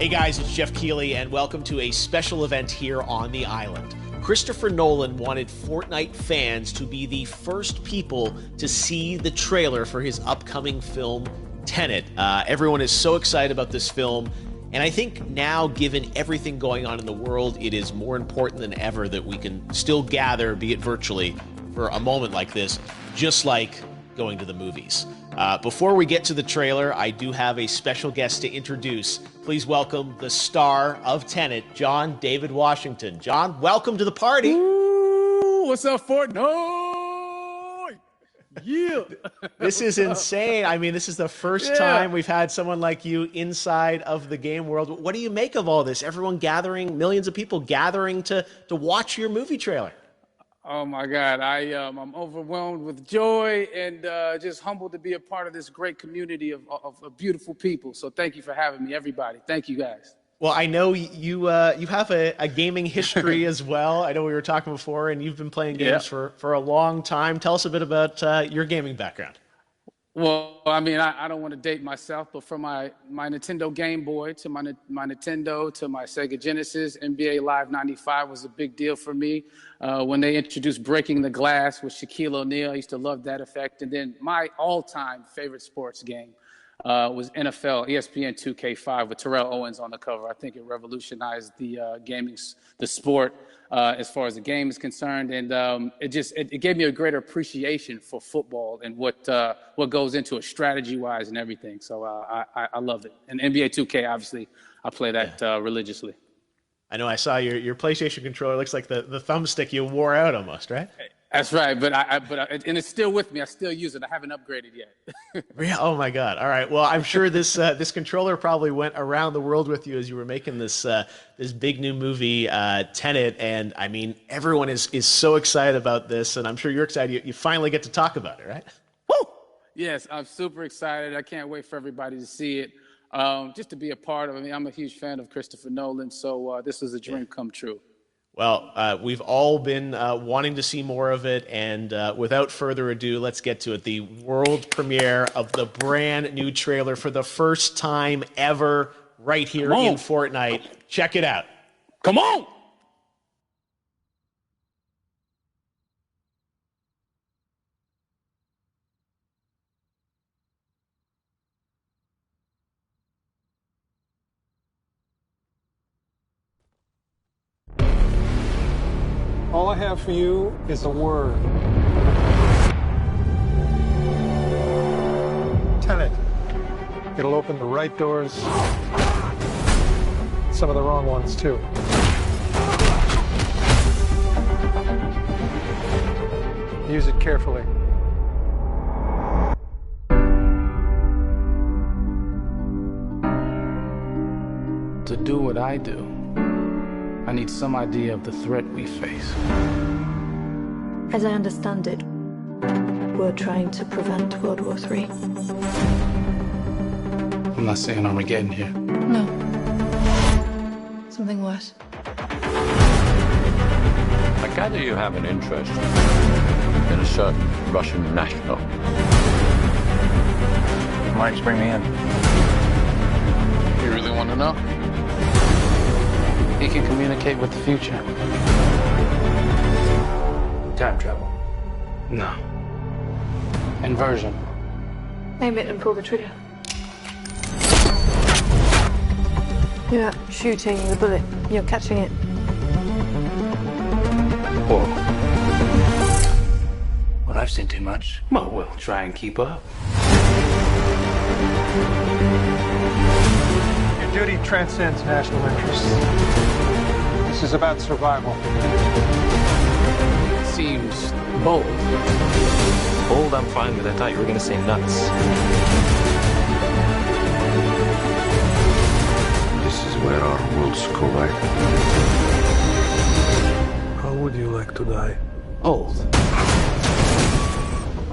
Hey guys, it's Jeff Keighley, and welcome to a special event here on the island. Christopher Nolan wanted Fortnite fans to be the first people to see the trailer for his upcoming film, Tenet. Everyone is so excited about this film, and I think now, given everything going on in the world, it is more important than ever that we can still gather, be it virtually, for a moment like this, just like going to the movies. Before we get to the trailer, I do have a special guest to introduce. Please welcome the star of Tenet, John David Washington. John, welcome to the party. Ooh, what's up, Fortnite? Yeah. This is insane. I mean, this is the first time we've had someone like you inside of the game world. What do you make of all this? Everyone gathering, millions of people gathering to watch your movie trailer. Oh my God, I'm overwhelmed with joy and just humbled to be a part of this great community of beautiful people. So thank you for having me, everybody. Thank you, guys. Well, I know you have a gaming history as well. I know we were talking before, and you've been playing games for a long time. Tell us a bit about your gaming background. Well, I mean, I don't want to date myself, but from my Nintendo Game Boy to my Nintendo to my Sega Genesis, NBA Live 95 was a big deal for me. When they introduced Breaking the Glass with Shaquille O'Neal, I used to love that effect. And then my all-time favorite sports game was NFL ESPN 2K5 with Terrell Owens on the cover. I think it revolutionized the sport as far as the game is concerned, and it gave me a greater appreciation for football and what goes into it strategy-wise and everything. So I love it. And NBA 2K, obviously, I play that religiously. I know I saw your PlayStation controller. Looks like the thumbstick you wore out almost, right? That's right, but and it's still with me. I still use it. I haven't upgraded yet. Oh my God! All right. Well, I'm sure this controller probably went around the world with you as you were making this big new movie, Tenet. And I mean, everyone is so excited about this, and I'm sure you're excited. You finally get to talk about it, right? Woo! Yes, I'm super excited. I can't wait for everybody to see it. Just to be a part of it. I mean, I'm a huge fan of Christopher Nolan, so this is a dream come true. Well, we've all been wanting to see more of it, and without further ado, let's get to it. The world premiere of the brand new trailer for the first time ever right here in Fortnite. Check it out. Come on! All I have for you is a word. Tenet. It'll open the right doors, some of the wrong ones too. Use it carefully. To do what I do, I need some idea of the threat we face. As I understand it, we're trying to prevent World War III. I'm not saying Armageddon here. No. Something worse. I gather you have an interest in a certain Russian national. Mike's bring me in. You really want to know? He can communicate with the future. Time travel. No. Inversion. Aim it and pull the trigger. You're not shooting the bullet, you're catching it. Whoa. Well, I've seen too much. Well, we'll try and keep up. Your duty transcends national interests. This is about survival. It seems bold. Bold, I'm fine with. I thought you were going to say nuts. This is where our worlds collide. How would you like to die? Old.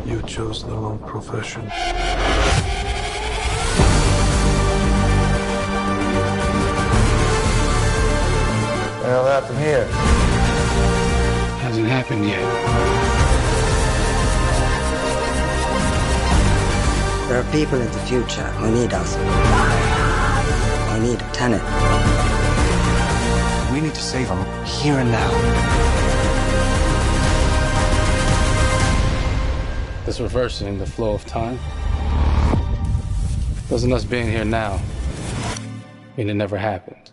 You chose the wrong profession. Well, that from here. Hasn't happened yet. There are people in the future who need us. Who need Tenet. them here and now. This reversing the flow of time doesn't us being here now mean it never happened.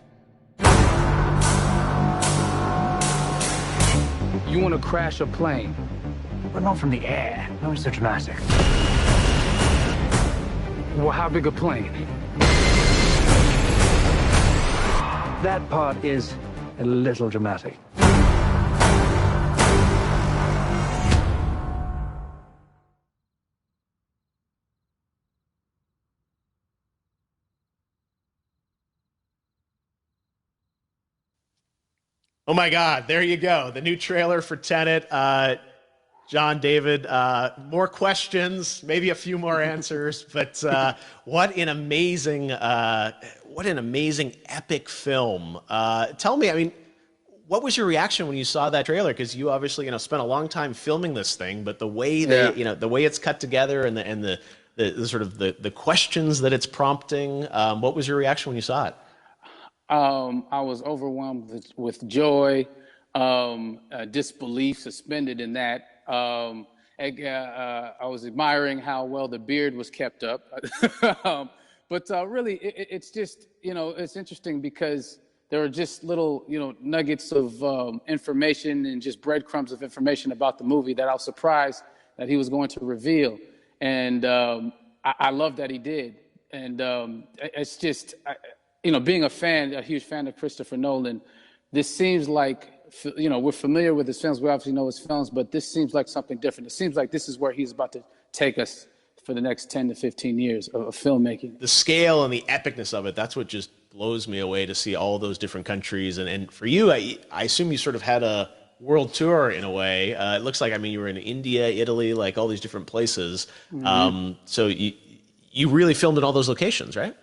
You want to crash a plane, But not from the air. No, it's so dramatic. well, how big a plane? That part is a little dramatic. Oh my God, there you go. The new trailer for Tenet. John, David, more questions, maybe a few more answers, but what an amazing epic film. Tell me, I mean, what was your reaction when you saw that trailer? Because you obviously, spent a long time filming this thing, but the way the way it's cut together and the sort of the questions that it's prompting, what was your reaction when you saw it? I was overwhelmed with joy, disbelief, suspended in that. I was admiring how well the beard was kept up. But really, it's just, it's interesting because there are just little, nuggets of information and just breadcrumbs of information about the movie that I was surprised that he was going to reveal. And I love that he did. And it's just... being a huge fan of Christopher Nolan, this seems like, we're familiar with his films. We obviously know his films, but this seems like something different. It seems like this is where he's about to take us for the next 10 to 15 years of filmmaking. The scale and the epicness of it, that's what just blows me away, to see all those different countries. And for you, I assume you sort of had a world tour in a way. It looks like, you were in India, Italy, like all these different places. Mm-hmm. So you really filmed in all those locations, right?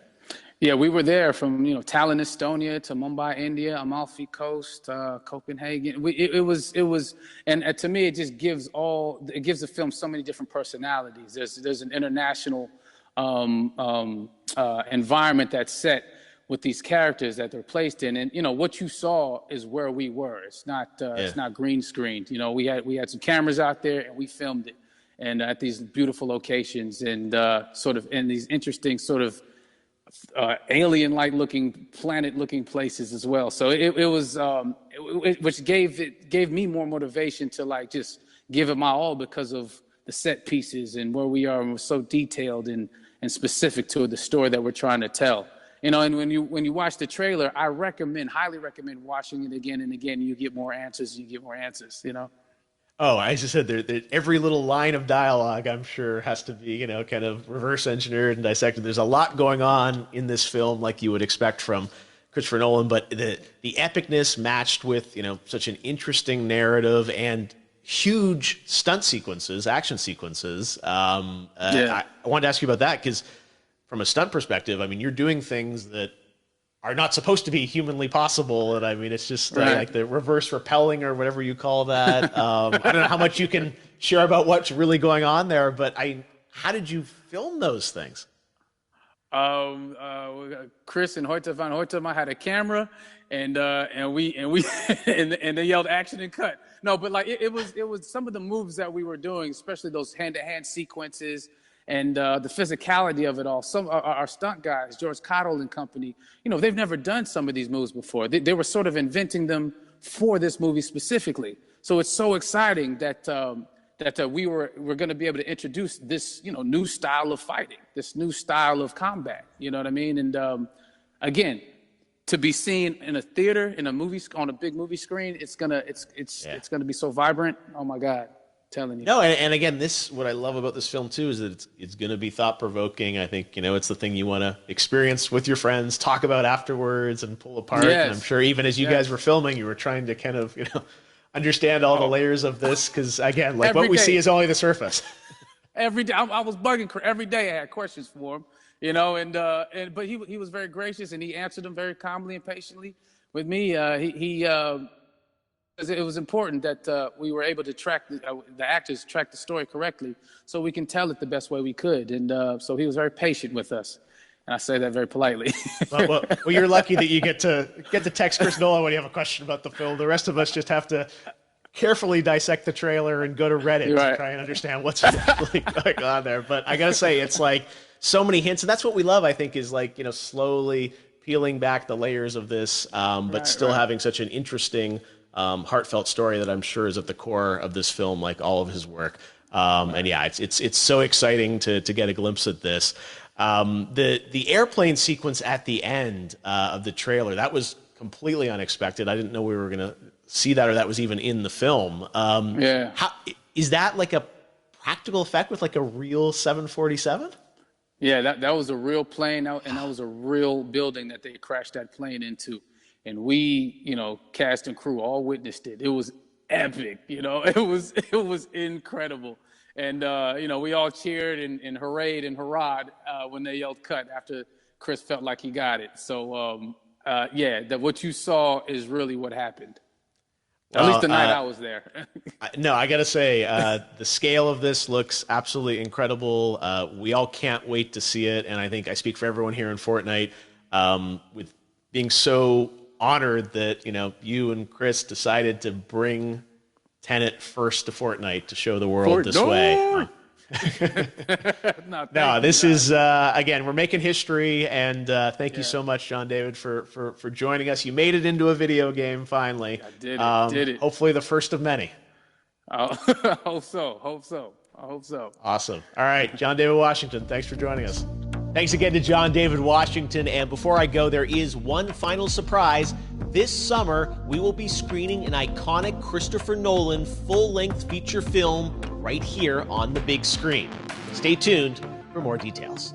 Yeah, we were there from Tallinn, Estonia, to Mumbai, India, Amalfi Coast, Copenhagen. It was, and to me, it just gives the film so many different personalities. There's an international environment that's set with these characters that they're placed in, and what you saw is where we were. It's not green screened. We had some cameras out there and we filmed it, and at these beautiful locations and sort of in these interesting sort of alien-like looking, planet-looking places as well. So it was, which gave me more motivation to just give it my all because of the set pieces and where we are, and we're so detailed and specific to the story that we're trying to tell. And when you watch the trailer, I highly recommend watching it again and again. You get more answers. Oh, I just said every little line of dialogue, I'm sure, has to be, kind of reverse engineered and dissected. There's a lot going on in this film, like you would expect from Christopher Nolan, but the epicness matched with, such an interesting narrative and huge stunt sequences, action sequences. I wanted to ask you about that because from a stunt perspective, you're doing things that are not supposed to be humanly possible. And it's just like the reverse rappelling or whatever you call that. I don't know how much you can share about what's really going on there, but how did you film those things? Chris and Hoyte van Hoytema had a camera and they yelled action and cut. No, but it was some of the moves that we were doing, especially those hand-to-hand sequences, and the physicality of it all. Some our stunt guys, George Cottle and company, they've never done some of these moves before. They were sort of inventing them for this movie specifically. So it's so exciting that we're going to be able to introduce this new style of fighting, this new style of combat. You know what I mean? And again, to be seen in a theater, in a movie, on a big movie screen, it's gonna be so vibrant. Oh my God. Telling you. No, and again, what I love about this film too is that it's going to be thought provoking. I think it's the thing you want to experience with your friends, talk about afterwards, and pull apart. Yes. And I'm sure even as you guys were filming, you were trying to kind of understand all the layers of this because again, what we see is only the surface. Every day, I was bugging every day. I had questions for him, but he was very gracious and he answered them very calmly and patiently with me. It was important that we were able to track the actors the story correctly, so we can tell it the best way we could. And so he was very patient with us. And I say that very politely. Well, you're lucky that you get to text Chris Nolan when you have a question about the film. The rest of us just have to carefully dissect the trailer and go to Reddit to try and understand what's really going on there. But I gotta say, it's like so many hints, and that's what we love, I think, is like, slowly peeling back the layers of this, but still having such an interesting, heartfelt story that I'm sure is at the core of this film, like all of his work. And yeah, it's so exciting to get a glimpse at this. The airplane sequence at the end of the trailer, that was completely unexpected. I didn't know we were going to see that, or that was even in the film. Is that like a practical effect with like a real 747? Yeah, that was a real plane, and that was a real building that they crashed that plane into. And we, cast and crew all witnessed it. It was epic, it was incredible. And, we all cheered and hurrayed and hurrahed when they yelled cut after Chris felt like he got it. So, what you saw is really what happened. At least the night I was there. No, I got to say, the scale of this looks absolutely incredible. We all can't wait to see it. And I think I speak for everyone here in Fortnite with being so honored that, you and Chris decided to bring Tenet first to Fortnite to show the world this way. No, this is, again, we're making history, and thank you so much, John David, for joining us. You made it into a video game, finally. I did it. Hopefully the first of many. I hope so. Awesome. All right, John David Washington, thanks for joining us. Thanks again to John David Washington, and before I go, there is one final surprise. This summer, we will be screening an iconic Christopher Nolan full-length feature film right here on the big screen. Stay tuned for more details.